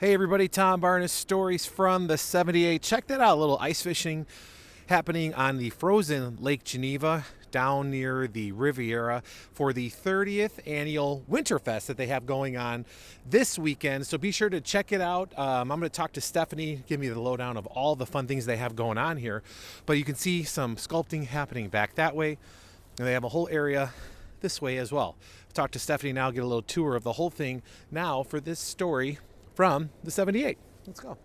Hey everybody, Tom Barnes, Stories from the 78. Check that out, a little ice fishing happening on the frozen Lake Geneva down near the Riviera for the 30th annual Winterfest that they have going on this weekend. So be sure to check it out. I'm going to talk to Stephanie, give me the lowdown of all the fun things they have going on here. But you can see some sculpting happening back that way, and they have a whole area this way as well. Talk to Stephanie now, get a little tour of the whole thing now for this story from the 78. Let's go. All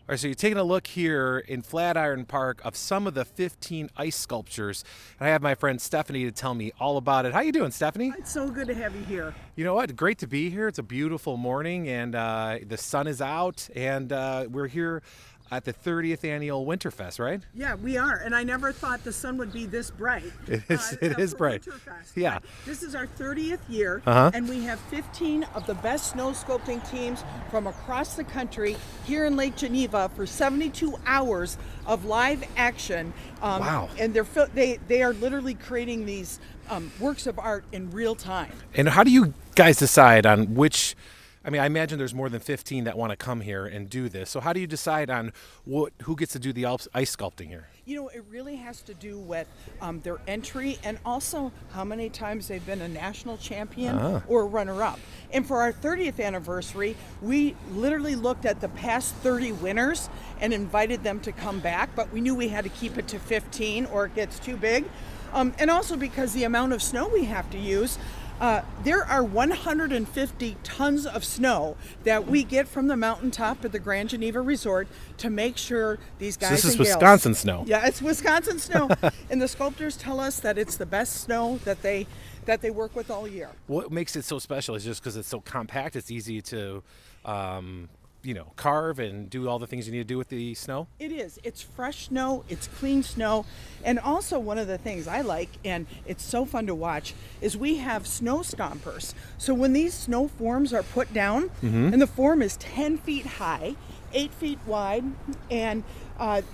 right, so you're taking a look here in Flatiron Park of some of the 15 ice sculptures. And I have my friend Stephanie to tell me all about it. How you doing, Stephanie? It's so good to have you here. You know what? Great to be here. It's a beautiful morning, and the sun is out, and we're here at the 30th annual Winterfest, right? Yeah, we are, and I never thought the sun would be this bright. It is bright. Winterfest. Yeah. This is our 30th year, and we have 15 of the best snow sculpting teams from across the country here in Lake Geneva for 72 hours of live action. Wow. And they are literally creating these works of art in real time. And how do you guys decide on which? I mean, I imagine there's more than 15 that want to come here and do this. So how do you decide on who gets to do the ice sculpting here? You know, it really has to do with their entry and also how many times they've been a national champion or runner-up. And for our 30th anniversary, we literally looked at the past 30 winners and invited them to come back, but we knew we had to keep it to 15 or it gets too big. And also because the amount of snow we have to use, there are 150 tons of snow that we get from the mountaintop at the Grand Geneva Resort to make sure these guys. So this is and gals, Wisconsin snow. Yeah, it's Wisconsin snow, and the sculptors tell us that it's the best snow that they work with all year. What makes it so special is just because it's so compact. It's easy to, carve and do all the things you need to do with the snow. It is. It's fresh snow. It's clean snow. And also one of the things I like, and it's so fun to watch, is we have snow stompers. So when these snow forms are put down, and the form is 10 feet high, 8 feet wide, and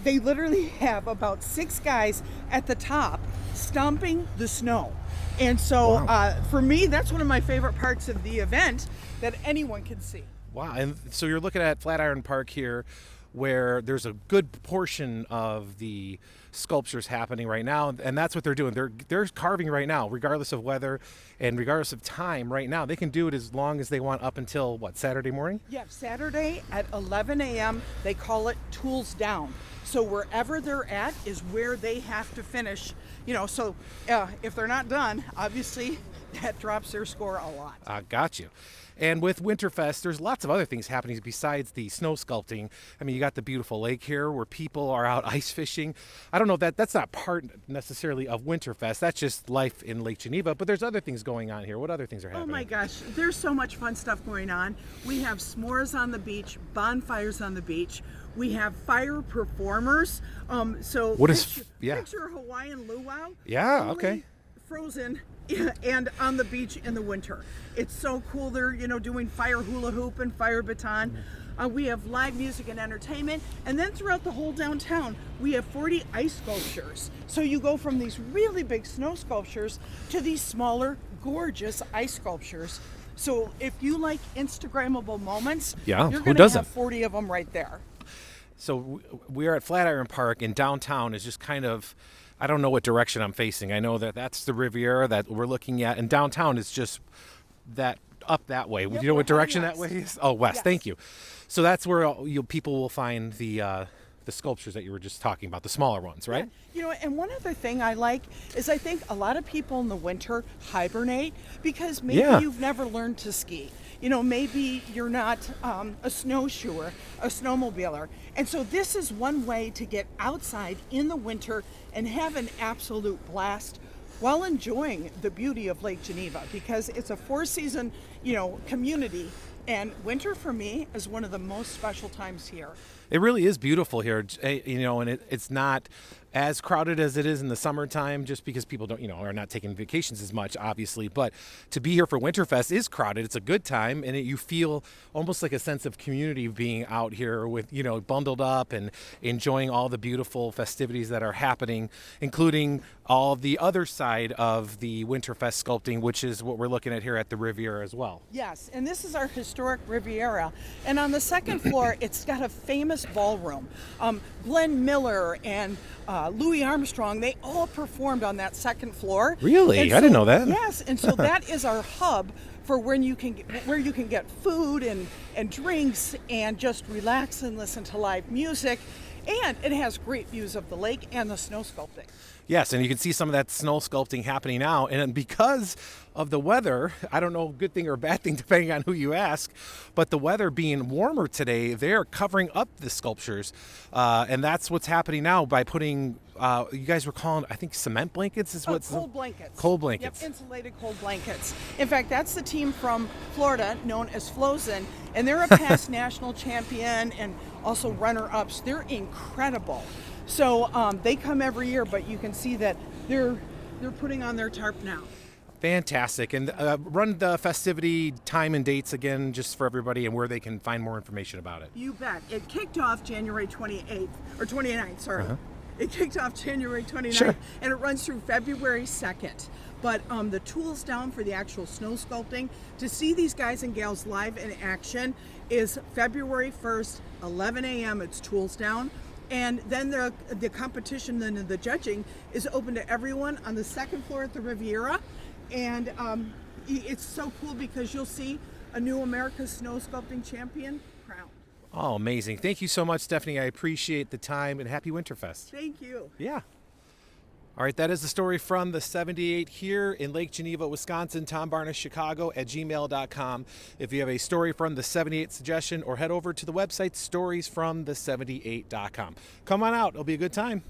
they literally have about 6 guys at the top stomping the snow. And so for me, that's one of my favorite parts of the event that anyone can see. Wow. And so you're looking at Flatiron Park here, where there's a good portion of the sculptures happening right now, and that's what they're doing. They're carving right now, regardless of weather and regardless of time. Right now, they can do it as long as they want up until Saturday morning? Yeah, Saturday at 11 a.m. They call it tools down. So wherever they're at is where they have to finish. So if they're not done, obviously that drops their score a lot. Got you. And with Winterfest, there's lots of other things happening besides the snow sculpting. I mean, you got the beautiful lake here where people are out ice fishing. I don't know that's not part necessarily of Winterfest. That's just life in Lake Geneva. But there's other things going on here. What other things are happening? Oh my gosh, there's so much fun stuff going on. We have s'mores on the beach, bonfires on the beach. We have fire performers. Picture Hawaiian luau. Yeah, okay. Frozen and on the beach in the winter. It's so cool. They're doing fire hula hoop and fire baton. We have live music and entertainment, and then throughout the whole downtown we have 40 ice sculptures. So you go from these really big snow sculptures to these smaller gorgeous ice sculptures. So if you like Instagrammable moments, you're going to have 40 of them right there. So we are at Flatiron Park, and downtown is just kind of, I don't know what direction I'm facing. I know that that's the Riviera that we're looking at, and downtown is just that up that way. Yep, Do you know what direction west. that way is? Oh, west. Yes. Thank you. So that's where people will find the sculptures that you were just talking about, the smaller ones, right? Yeah. And one other thing I like is I think a lot of people in the winter hibernate because maybe you've never learned to ski. Maybe you're not a snowshoer, a snowmobiler. And so this is one way to get outside in the winter and have an absolute blast while enjoying the beauty of Lake Geneva, because it's a 4-season, community. And winter for me is one of the most special times here. It really is beautiful here, and it's not as crowded as it is in the summertime, just because people don't, are not taking vacations as much, obviously. But to be here for Winterfest is crowded. It's a good time, and you feel almost like a sense of community being out here with, bundled up and enjoying all the beautiful festivities that are happening, including all the other side of the Winterfest sculpting, which is what we're looking at here at the Riviera as well. Yes, and this is our historic Riviera. And on the second floor, it's got a famous ballroom. Glenn Miller and Louis Armstrong, they all performed on that second floor. Really? I didn't know that. Yes, and so that is our hub for where you can get food and drinks and just relax and listen to live music. And it has great views of the lake and the snow sculpting. Yes, and you can see some of that snow sculpting happening now. And because of the weather, I don't know, good thing or bad thing depending on who you ask, but the weather being warmer today, they're covering up the sculptures. And that's what's happening now by putting, you guys were calling, I think, cement blankets is what's... Cold blankets. Cold blankets. Yep, insulated cold blankets. In fact, that's the team from Florida known as Flozen, and they're a past national champion and also runner-ups. They're incredible. So they come every year, but you can see that they're putting on their tarp now. Fantastic. And run the festivity time and dates again just for everybody and where they can find more information about it. You bet. It kicked off January 28th, or 29th, sorry. It kicked off January 29th, Sure. And it runs through February 2nd. But the tools down for the actual snow sculpting, to see these guys and gals live in action, is February 1st, 11 a.m. It's tools down. And then the competition and the judging is open to everyone on the second floor at the Riviera. And it's so cool because you'll see a new America's Snow Sculpting Champion crowned. Oh, amazing. Thank you so much, Stephanie. I appreciate the time, and happy Winterfest. Thank you. Yeah. All right, that is the story from the 78 here in Lake Geneva, Wisconsin. Tom Barnes, Chicago at gmail.com. If you have a story from the 78 suggestion, or head over to the website storiesfromthe78.com. Come on out. It'll be a good time.